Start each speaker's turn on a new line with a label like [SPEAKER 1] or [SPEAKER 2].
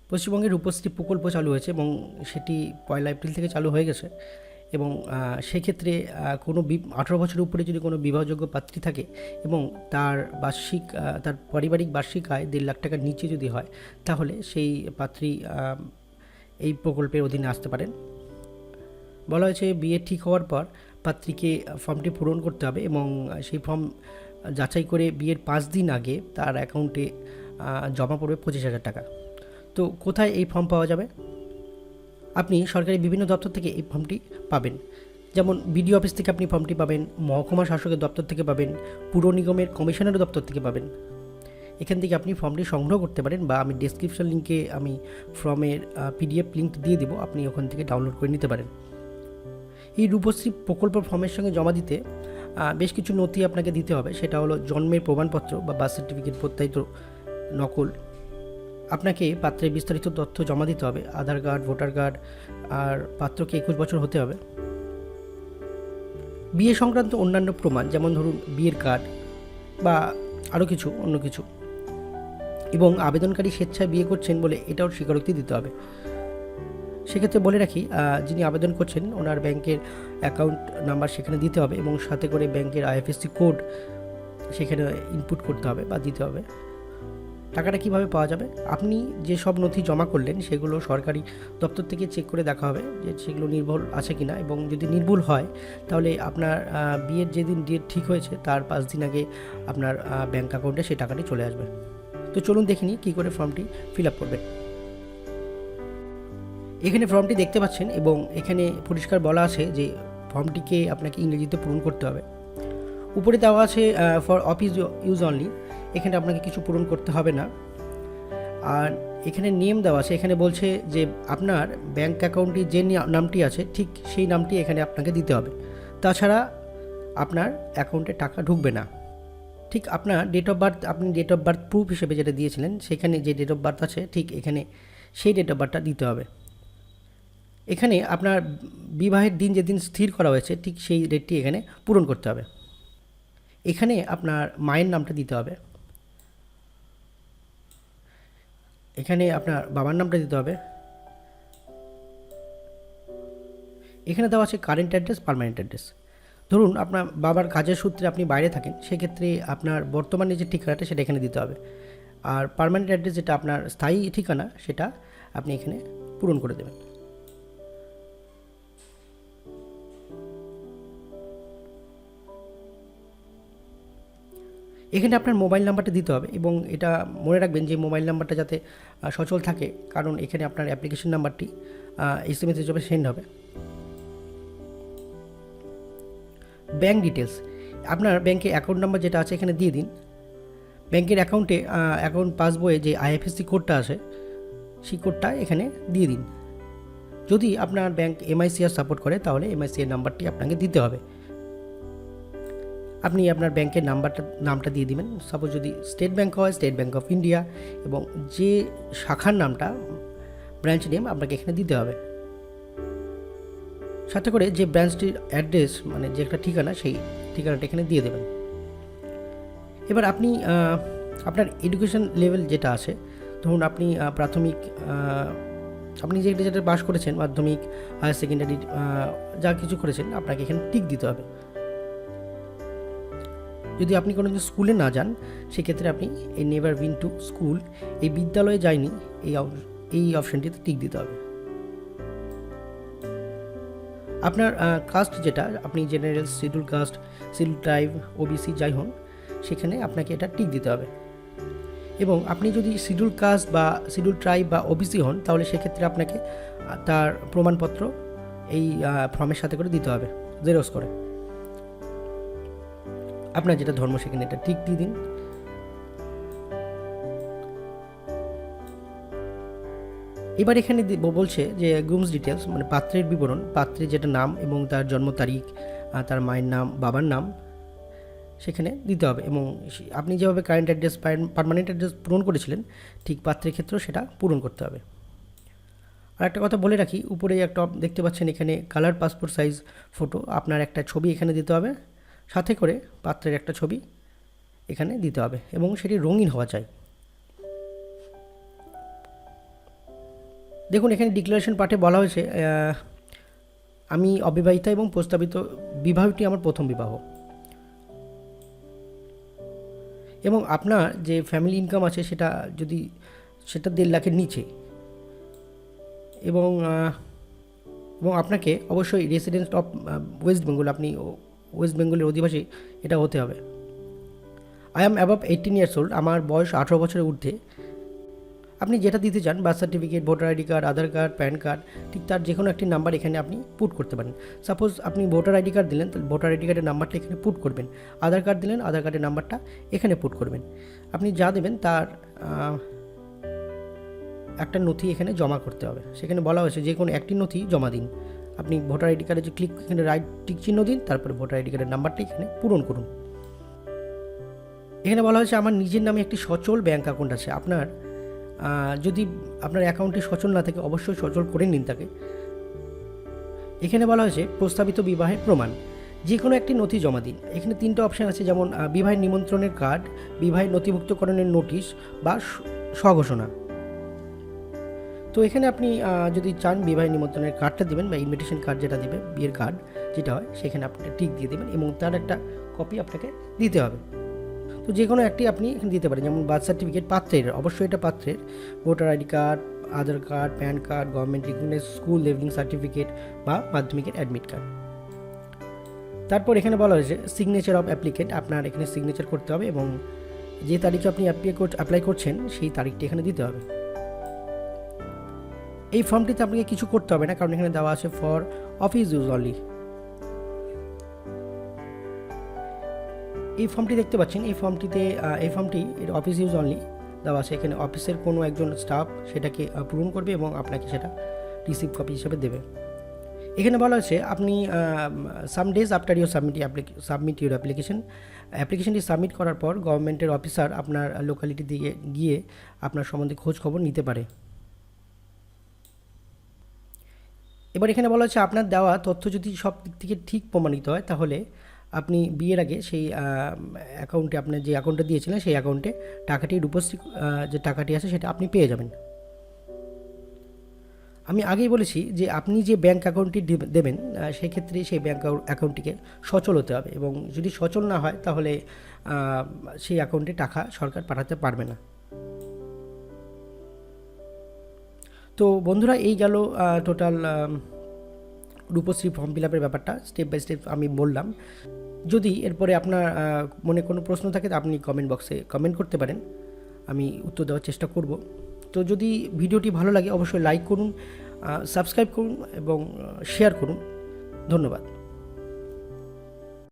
[SPEAKER 1] পশ্চিমবঙ্গে রূপশ্রী প্রকল্প চালু হয়েছে এবং সেটি 1 এপ্রিল থেকে চালু হয়ে গেছে এবং সেক্ষেত্রে কোনো 18 বছরের উপরে যদি কোনো বিবাহযোগ্য পাত্রী থাকে এবং তার পারিবারিক বার্ষিক আয় 1.5 লাখ টাকার নিচে যদি হয়, তাহলে সেই পাত্রী এই প্রকল্পের অধীনে আসতে পারেন। বলা হয়েছে বিয়ে ঠিক হওয়ার পর পাত্রীকে ফর্মটি পূরণ করতে হবে এবং সেই ফর্ম যাচাই করে বিয়ের 5 দিন আগে তার অ্যাকাউন্টে জমা পড়বে 25,000 টাকা। তো কোথায় এই ফর্ম পাওয়া যাবে? আপনি সরকারি বিভিন্ন দপ্তর থেকে এই ফর্মটি পাবেন। যেমন বিডিও অফিস থেকে আপনি ফর্মটি পাবেন, মহকুমা শাসকের দপ্তর থেকে পাবেন, পুর নিগমের কমিশনারের দপ্তর থেকে পাবেন। এখান থেকে আপনি ফর্মটি সংগ্রহ করতে পারেন বা আমি ডেসক্রিপশন লিঙ্কে আমি ফর্মের পিডিএফ লিঙ্ক দিয়ে দেবো, আপনি ওখান থেকে ডাউনলোড করে নিতে পারেন। এই রূপশ্রী প্রকল্প ফর্মের সঙ্গে জমা দিতে বেশ কিছু নথি আপনাকে দিতে হবে। সেটা হলো জন্মের প্রমাণপত্র বা বার্থ সার্টিফিকেট প্রত্যায়িত নকল। আপনাকে পাত্রের বিস্তারিত তথ্য জমা দিতে হবে, আধার কার্ড, ভোটার কার্ড, আর পাত্রকে 21 বছর হতে হবে। বিয়ে সংক্রান্ত অন্যান্য প্রমাণ, যেমন ধরুন বিয়ের কার্ড বা আরও অন্য কিছু, এবং আবেদনকারী স্বেচ্ছায় বিয়ে করছেন বলে এটাও স্বীকারোক্তি দিতে হবে। সেক্ষেত্রে বলে রাখি, যিনি আবেদন করছেন ওনার ব্যাংকের অ্যাকাউন্ট নাম্বার সেখানে দিতে হবে এবং সাথে করে ব্যাংকের আইএফএসসি কোড সেখানে ইনপুট করতে হবে বা দিতে হবে। টাকাটা কিভাবে পাওয়া যাবে? আপনি যে সব নথি জমা করলেন সেগুলো সরকারি দপ্তর থেকে চেক করে দেখা হবে যে সেগুলো নির্ভুল আছে কিনা, এবং যদি নির্ভুল হয় তাহলে আপনার বিয়ের যেদিন ডেট ঠিক হয়েছে তার 5 দিন আগে আপনার ব্যাংক অ্যাকাউন্টে সেই টাকাটি চলে আসবে। তো চলুন দেখে নিই কী করে ফর্মটি ফিল আপ করবেন। এখানে ফর্মটি দেখতে পাচ্ছেন এবং এখানে পরিষ্কার বলা আছে যে ফর্মটিকে আপনাকে ইংরেজিতে পূরণ করতে হবে। উপরে দেওয়া আছে ফর অফিস ইউজ অনলি, এখানে আপনাকে কিছু পূরণ করতে হবে না। আর এখানে নেম দেওয়া আছে, এখানে বলছে যে আপনার ব্যাংক অ্যাকাউন্টে যে নামটি আছে ঠিক সেই নামটি এখানে আপনাকে দিতে হবে, তাছাড়া আপনার অ্যাকাউন্টে টাকা ঢুকবে না। ঠিক আপনার ডেট অফ বার্থ, আপনি ডেট অফ বার্থ প্রুফ হিসেবে যেটা দিয়েছিলেন সেখানে যে ডেট অফ বার্থ আছে ঠিক এখানে সেই ডেট অফ বার্থটা দিতে হবে। এখানে আপনার বিবাহের দিন যেদিন স্থির করা হয়েছে ঠিক সেই ডেটটি এখানে পূরণ করতে হবে। এখানে আপনার মায়ের নামটা দিতে হবে, এখানে আপনার বাবার নামটা দিতে হবে। এখানে দেওয়া আছে কারেন্ট অ্যাড্রেস, পার্মানেন্ট অ্যাড্রেস। ধরুন আপনার বাবার কাজের সূত্রে আপনি বাইরে থাকেন, সেক্ষেত্রে আপনার বর্তমানে যে ঠিকানাটা সেটা এখানে দিতে হবে। আর পার্মানেন্ট অ্যাড্রেস যেটা আপনার স্থায়ী ঠিকানা সেটা আপনি এখানে পূরণ করে দেবেন। এখানে আপনার মোবাইল নাম্বারটা দিতে হবে এবং এটা মনে রাখবেন যে মোবাইল নাম্বারটা যাতে সচল থাকে, কারণ এখানে আপনার অ্যাপ্লিকেশন নাম্বারটি এসএমএস হিসেবে সেন্ড হবে। ব্যাঙ্ক ডিটেলস, আপনার ব্যাংকে অ্যাকাউন্ট নাম্বার যেটা আছে এখানে দিয়ে দিন। ব্যাংকের অ্যাকাউন্টে অ্যাকাউন্ট পাসবইয়ে যে আইএফএসসি কোডটা আছে সেই কোডটা এখানে দিয়ে দিন। যদি আপনার ব্যাংক এমআইসিআর সাপোর্ট করে তাহলে এমআইসিআর নাম্বারটি আপনাকে দিতে হবে। আপনি আপনার ব্যাংকের নামটা দিয়ে দিবেন। সাপোজ যদি স্টেট ব্যাংক হয় স্টেট ব্যাংক অফ ইন্ডিয়া, এবং যে শাখার নামটা, ব্রাঞ্চ নেম আপনাকে এখানে দিতে হবে। সাথে করে যে ব্রাঞ্চটির অ্যাড্রেস মানে যে একটা ঠিকানা সেই ঠিকানাটা এখানে দিয়ে দেবেন। এবার আপনি আপনার এডুকেশন লেভেল যেটা আছে, ধরুন আপনি প্রাথমিক আপনি যেটা পাস করেছেন, মাধ্যমিক, হায়ার সেকেন্ডারি যা কিছু করেছেন আপনাকে এখানে টিক দিতে হবে। যদি আপনি কোনো দিন স্কুলে না যান সেক্ষেত্রে আপনি এই নেভার বিন টু স্কুল, এই বিদ্যালয়ে যায়নি এই অপশানটিতে টিক দিতে হবে। আপনার কাস্ট যেটা, আপনি general, schedule caste, schedule tribe, OBC যাই হন, সেখানে আপনাকে এটা টিক দিতে হবে। এবং আপনি যদি শিডিউল কাস্ট বা শিডিউল ট্রাইব বা ওবিসি হন তাহলে সেক্ষেত্রে আপনাকে তার প্রমাণপত্র এই ফর্মের সাথে করে দিতে হবে, জেরক্স করে। আপনার যেটা ধর্ম সেখানে এটা ঠিক দিয়ে দিন। এবার এখানে বলছে যে গ্রুমস ডিটেলস, মানে পাত্রের বিবরণ, পাত্রের যেটা নাম এবং তার জন্ম তারিখ, তার মায়ের নাম, বাবার নাম সেখানে দিতে হবে। এবং আপনি যেভাবে কারেন্ট অ্যাড্রেস, পার্মানেন্ট অ্যাড্রেস পূরণ করেছিলেন ঠিক পাত্রের ক্ষেত্রেও সেটা পূরণ করতে হবে। আর একটা কথা বলে রাখি, উপরে একটা দেখতে পাচ্ছেন এখানে কালার পাসপোর্ট সাইজ ফটো, আপনার একটা ছবি এখানে দিতে হবে, সাথে করে পাত্রের একটা ছবি এখানে দিতে হবে এবং সেটি রঙিন হওয়া চাই। দেখুন এখানে ডিক্লারেশন পার্টে বলা হয়েছে আমি অবিবাহিতা এবং প্রস্তাবিত বিবাহটি আমার প্রথম বিবাহ, এবং আপনার যে ফ্যামিলি ইনকাম আছে সেটা 1.5 লাখের নিচে, এবং আপনাকে অবশ্যই রেসিডেন্ট অফ ওয়েস্ট বেঙ্গল, আপনি ওয়েস্ট বেঙ্গলের অধিবাসী এটা হতে হবে। I am above 18 years old, আমার বয়স 18 বছরের ঊর্ধ্বে। আপনি যেটা দিতে চান, birth certificate, voter ID card, Aadhaar card, PAN card, ঠিক তার যে কোনো একটি নাম্বার এখানে আপনি পুট করতে পারেন। সাপোজ আপনি ভোটার আইডি কার্ড দিলেন, তাহলে ভোটার আইডি কার্ডের নাম্বারটা এখানে পুট করবেন। আধার কার্ড দিলেন, আধার কার্ডের নাম্বারটা এখানে পুট করবেন। আপনি যা দেবেন তার একটা নথি এখানে জমা করতে হবে। সেখানে বলা হয়েছে যে কোনো একটি নথি জমা দিন। আপনি ভোটার আইডি কার্ডে যে ক্লিক, এখানে রাইট টিক চিহ্ন দিন, তারপরে ভোটার আইডি কার্ডের নাম্বারটা এখানে পূরণ করুন। এখানে বলা হয়েছে আমার নিজের নামে একটি সচল ব্যাঙ্ক অ্যাকাউন্ট আছে। আপনার যদি আপনার অ্যাকাউন্টটি সচল না থাকে, অবশ্যই সচল করে নিন তাকে। এখানে বলা হয়েছে প্রস্তাবিত বিবাহের প্রমাণ, যে কোনো একটি নথি জমা দিন। এখানে 3টে অপশান আছে, যেমন বিবাহের নিমন্ত্রণের কার্ড, বিবাহের নথিভুক্তকরণের নোটিশ বা স্বঘোষণা। তো এখানে আপনি যদি চান বিবাহের নিমন্ত্রণের কার্ডটা দেবেন বা ইনভিটেশন কার্ড যেটা দেবে, বিয়ের কার্ড যেটা হয়, সেখানে আপনি টিক দিয়ে দেবেন এবং তার একটা কপি আপনাকে দিতে হবে। তো যে কোনো একটি আপনি এখানে দিতে পারেন, যেমন বার্থ সার্টিফিকেট পাত্রের, অবশ্যই এটা পাত্রের, voter ID card, Aadhaar card, PAN card, government recognise school leaving certificate বা মাধ্যমিকের অ্যাডমিট কার্ড। তারপর এখানে বলা হয়েছে সিগনেচার অফ অ্যাপ্লিকেন্ট, আপনার এখানে সিগনেচার করতে হবে এবং যে তারিখে আপনি অ্যাপ্লাই করছেন সেই তারিখটি এখানে দিতে হবে। এই ফর্মটিতে আপনাকে কিছু করতে হবে না, কারণ এখানে দেওয়া আছে ফর অফিস ইউজ অনলি। এই ফর্মটি দেখতে পাচ্ছেন, এই ফর্মটি এর অফিস ইউজ অনলি দেওয়া আছে। এখানে অফিসের কোনো একজন স্টাফ সেটাকে পূরণ করবে এবং আপনাকে সেটা রিসিভ কপি হিসেবে দেবে। এখানে বলা হচ্ছে আপনি some days after your submit your অ্যাপ্লিকেশনটি সাবমিট করার পর গভর্নমেন্টের অফিসার আপনার লোকালিটি দিয়ে গিয়ে আপনার সম্বন্ধে খোঁজ খবর নিতে পারে। এবার এখানে বলা হচ্ছে আপনার দেওয়া তথ্য যদি সব দিক থেকে ঠিক প্রমাণিত হয়, তাহলে আপনি বিয়ের আগে সেই অ্যাকাউন্টে, আপনার যে অ্যাকাউন্টটা দিয়েছিলেন সেই অ্যাকাউন্টে টাকাটি, রূপশ্রী যে টাকাটি আছে সেটা আপনি পেয়ে যাবেন। আমি আগেই বলেছি যে আপনি যে ব্যাঙ্ক অ্যাকাউন্টটি দেবেন, সেক্ষেত্রে সেই ব্যাঙ্ক অ্যাকাউন্টটিকে সচল হতে হবে, এবং যদি সচল না হয় তাহলে সেই অ্যাকাউন্টে টাকা সরকার পাঠাতে পারবে না। তো বন্ধুরা, এই গেল টোটাল রূপশ্রী ফর্ম ফিল আপের ব্যাপারটা, স্টেপ বাই স্টেপ আমি বললাম। যদি এরপরে আপনার মনে কোনো প্রশ্ন থাকে, আপনি কমেন্ট বক্সে কমেন্ট করতে পারেন, আমি উত্তর দেওয়ার চেষ্টা করব। তো যদি ভিডিওটি ভালো লাগে অবশ্যই লাইক করুন, সাবস্ক্রাইব করুন এবং শেয়ার করুন। ধন্যবাদ।